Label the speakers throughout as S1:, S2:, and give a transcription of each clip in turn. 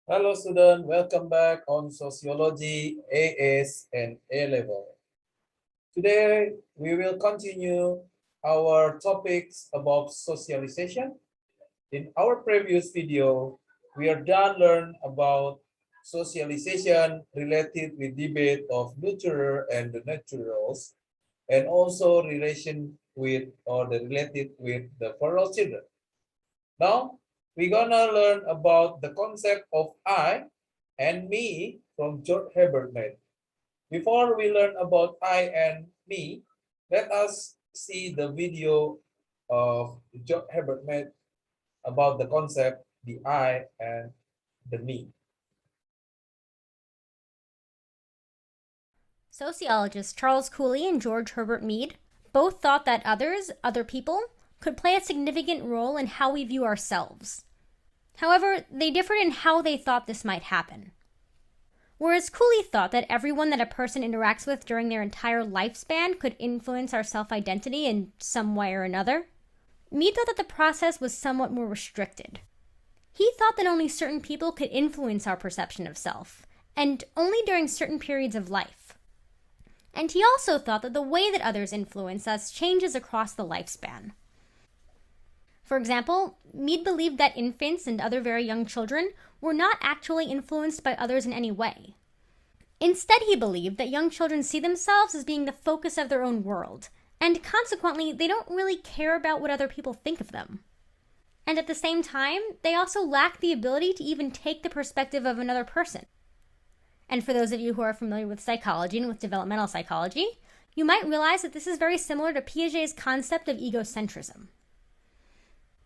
S1: Hello student, welcome back on Sociology AS and A level. Today we will continue our topics about socialization. In our previous video, we are done learn about socialization related with debate of nurturer and the naturals, and also relation with or the related with the feral children. Now, we're gonna learn about the concept of I and me from George Herbert Mead. Before we learn about I and me, let us see the video of George Herbert Mead about the concept, the I and the me.
S2: Sociologists Charles Cooley and George Herbert Mead both thought that other people, could play a significant role in how we view ourselves. However, they differed in how they thought this might happen. Whereas Cooley thought that everyone that a person interacts with during their entire lifespan could influence our self-identity in some way or another, Mead thought that the process was somewhat more restricted. He thought that only certain people could influence our perception of self, and only during certain periods of life. And he also thought that the way that others influence us changes across the lifespan. For example, Mead believed that infants and other very young children were not actually influenced by others in any way. Instead, he believed that young children see themselves as being the focus of their own world, and consequently, they don't really care about what other people think of them. And at the same time, they also lack the ability to even take the perspective of another person. And for those of you who are familiar with psychology and with developmental psychology, you might realize that this is very similar to Piaget's concept of egocentrism.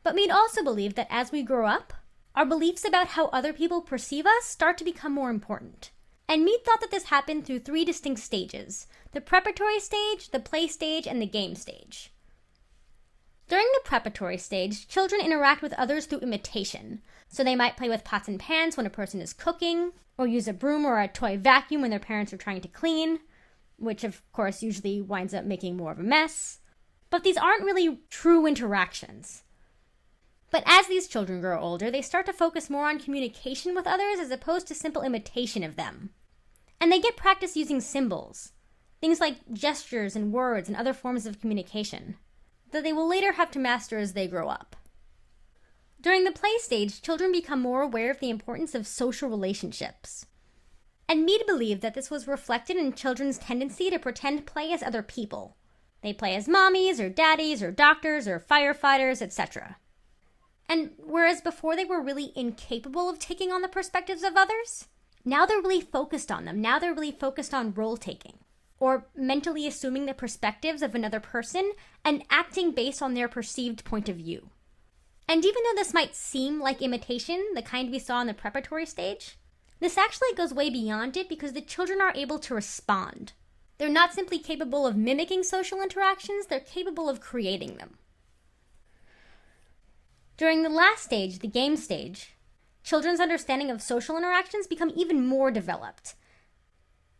S2: But Mead also believed that as we grow up, our beliefs about how other people perceive us start to become more important. And Mead thought that this happened through three distinct stages: the preparatory stage, the play stage, and the game stage. During the preparatory stage, children interact with others through imitation. So they might play with pots and pans when a person is cooking, or use a broom or a toy vacuum when their parents are trying to clean, which of course usually winds up making more of a mess. But these aren't really true interactions. But as these children grow older, they start to focus more on communication with others as opposed to simple imitation of them. And they get practice using symbols, things like gestures and words and other forms of communication, that they will later have to master as they grow up. During the play stage, children become more aware of the importance of social relationships. And Mead believed that this was reflected in children's tendency to pretend play as other people. They play as mommies or daddies or doctors or firefighters, etc. And whereas before they were really incapable of taking on the perspectives of others, now they're really focused on them. Now they're really focused on role taking, or mentally assuming the perspectives of another person and acting based on their perceived point of view. And even though this might seem like imitation, the kind we saw in the preparatory stage, this actually goes way beyond it because the children are able to respond. They're not simply capable of mimicking social interactions, they're capable of creating them. During the last stage, the game stage, children's understanding of social interactions become even more developed.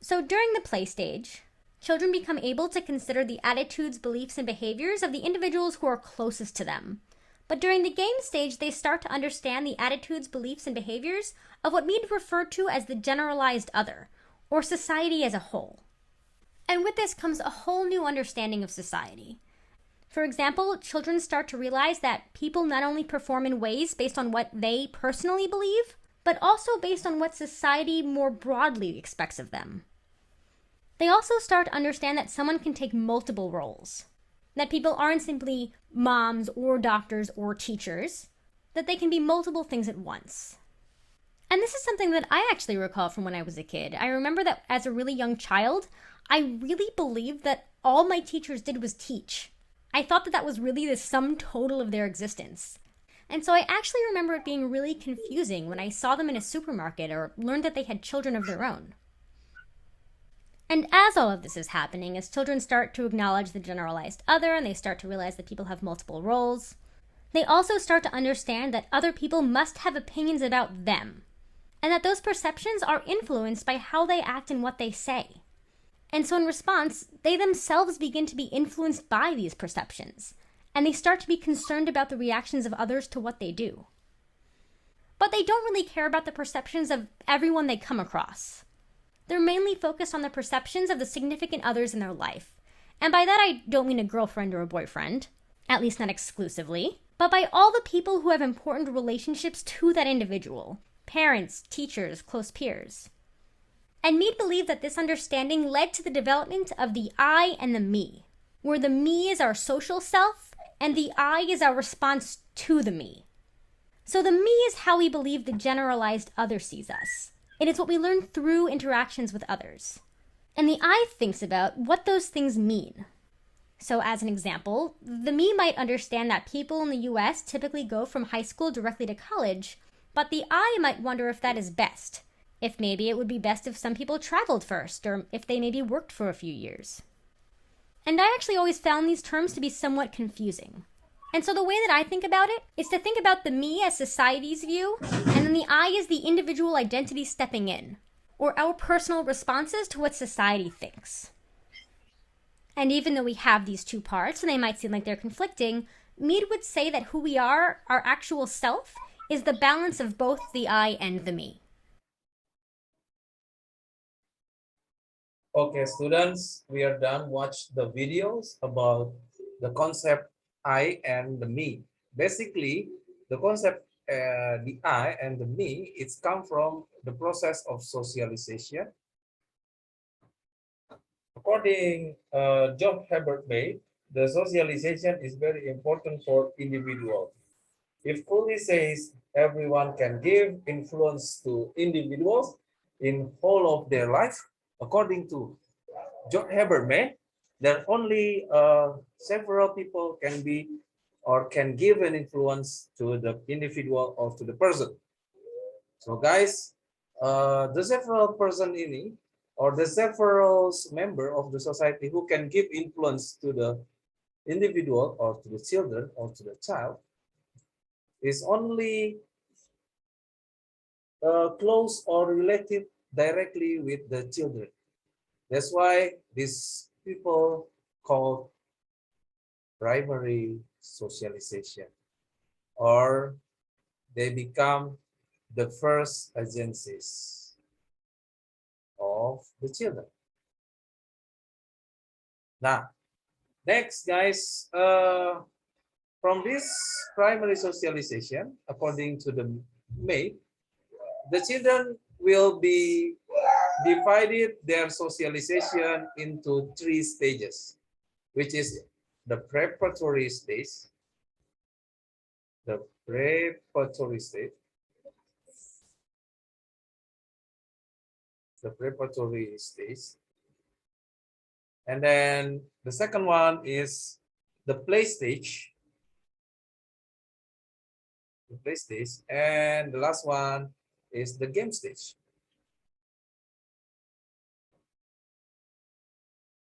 S2: So during the play stage, children become able to consider the attitudes, beliefs, and behaviors of the individuals who are closest to them. But during the game stage, they start to understand the attitudes, beliefs, and behaviors of what Mead referred to as the generalized other, or society as a whole. And with this comes a whole new understanding of society. For example, children start to realize that people not only perform in ways based on what they personally believe, but also based on what society more broadly expects of them. They also start to understand that someone can take multiple roles. That people aren't simply moms or doctors or teachers, that they can be multiple things at once. And this is something that I actually recall from when I was a kid. I remember that as a really young child, I really believed that all my teachers did was teach. I thought that that was really the sum total of their existence. And so I actually remember it being really confusing when I saw them in a supermarket or learned that they had children of their own. And as all of this is happening, as children start to acknowledge the generalized other and they start to realize that people have multiple roles, they also start to understand that other people must have opinions about them, and that those perceptions are influenced by how they act and what they say. And so in response, they themselves begin to be influenced by these perceptions, and they start to be concerned about the reactions of others to what they do. But they don't really care about the perceptions of everyone they come across. They're mainly focused on the perceptions of the significant others in their life. And by that, I don't mean a girlfriend or a boyfriend, at least not exclusively, but by all the people who have important relationships to that individual: parents, teachers, close peers. And Mead believed that this understanding led to the development of the I and the me, where the me is our social self and the I is our response to the me. So the me is how we believe the generalized other sees us. It is what we learn through interactions with others. And the I thinks about what those things mean. So as an example, the me might understand that people in the US typically go from high school directly to college, but the I might wonder if that is best. If maybe it would be best if some people traveled first, or if they maybe worked for a few years. And I actually always found these terms to be somewhat confusing. And so the way that I think about it is to think about the me as society's view, and then the I as the individual identity stepping in, or our personal responses to what society thinks. And even though we have these two parts, and they might seem like they're conflicting, Mead would say that who we are, our actual self, is the balance of both the I and the me.
S1: Okay, students, we are done. Watch the videos about the concept I and the me. Basically, the concept the I and the me, it's come from the process of socialization. According John Herbert Mead, the socialization is very important for individuals. If Cooley says everyone can give influence to individuals in whole of their life, according to John Herbert Mead, there only several people can be or can give an influence to the individual or to the person. So guys, the several person ini or the several member of the society who can give influence to the individual or to the children or to the child is only close or related directly with the children. That's why these people called primary socialization, or they become the first agencies of the children. Now, next, guys, from this primary socialization, according to the Mead, the children will be divided their socialization into 3 stages, which is the preparatory stage, the preparatory stage, the preparatory stage, and then the second one is the play stage, and the last one is the game stage.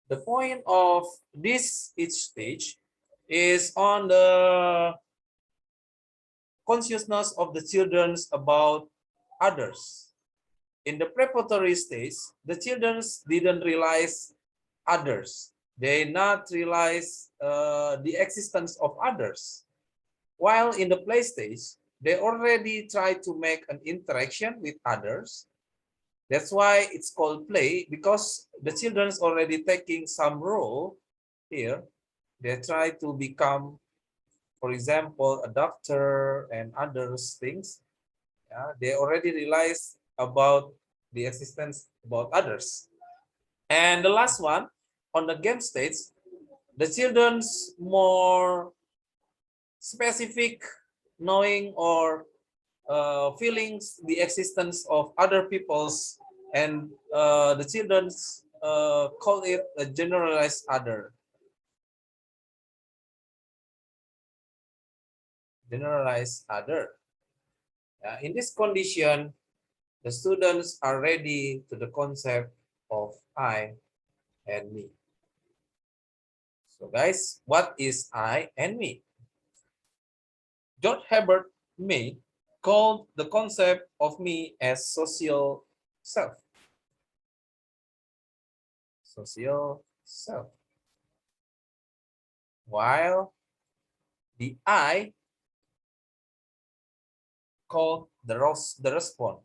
S1: The point of this each stage is on the consciousness of the children about others. In the preparatory stage, the children didn't realize others. They not realize the existence of others. While in the play stage, they already try to make an interaction with others. That's why it's called play, because the children's already taking some role here. They try to become, for example, a doctor and other things. Yeah, they already realize about the existence about others. And the last one, on the game stage, the children's more specific knowing or feelings the existence of other people's, and the children's call it a generalized other. Generalized other. In this condition, the students are ready to the concept of I and me. So guys, what is I and me? George Herbert Mead called the concept of me as social self. Social self. While the I called the response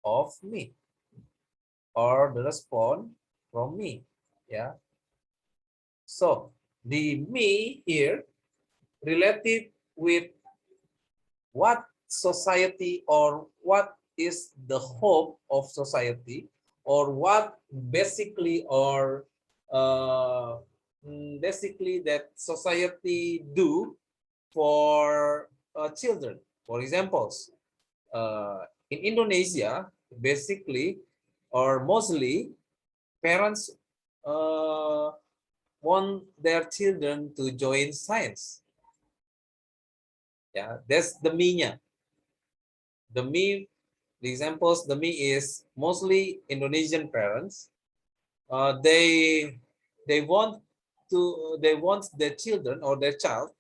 S1: of me, or the response from me. Yeah. So the me here related with what society, or what is the hope of society, or what basically, or basically that society do for children. For examples, in Indonesia, basically or mostly, parents uh, want their children to join science. Yeah, that's the me-nya. The examples, the me is mostly Indonesian parents. They want their children or their child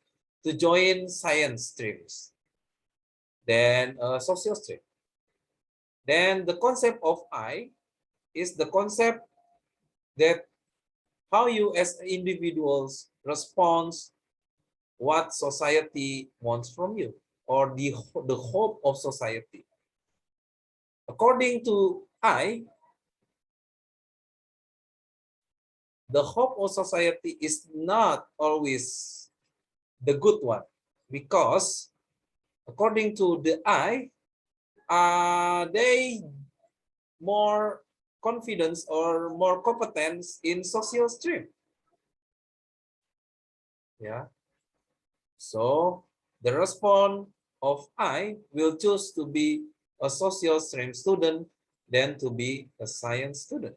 S1: to join science streams, then social stream. Then the concept of I is the concept that how you as individuals respond what society wants from you, or the hope of society. According to I, the hope of society is not always the good one, because according to the I, they more confidence or more competence in social stream. Yeah. So the response of I will choose to be a social stream student than to be a science student.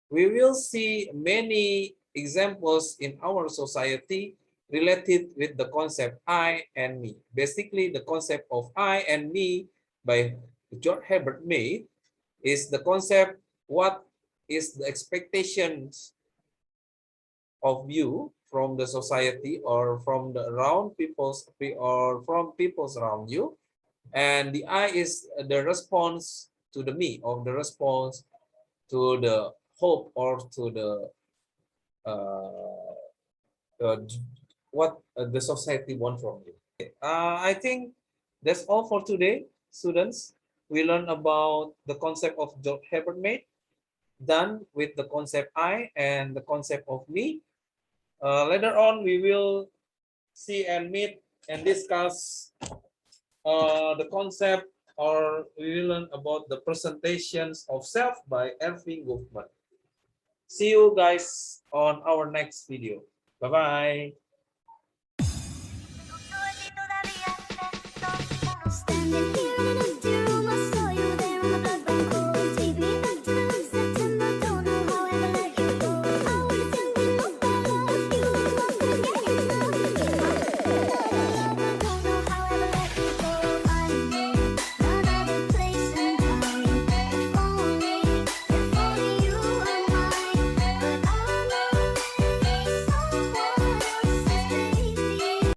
S1: We will see many examples in our society related with the concept I and me. Basically, the concept of I and me by George Herbert Mead is the concept what is the expectations of you from the society, or from the around people's, or from people's around you, and the I is the response to the me, or the response to the hope, or to the uh, uh, what the society want from you. I think that's all for today, students. We learned about the concept of George Herbert Mead, done with the concept I and the concept of me. Later on, we will see and meet and discuss the concept, or we will learn about the presentations of self by Erving Goffman. See you guys on our next video. Bye-bye.
S3: Standing here in an empty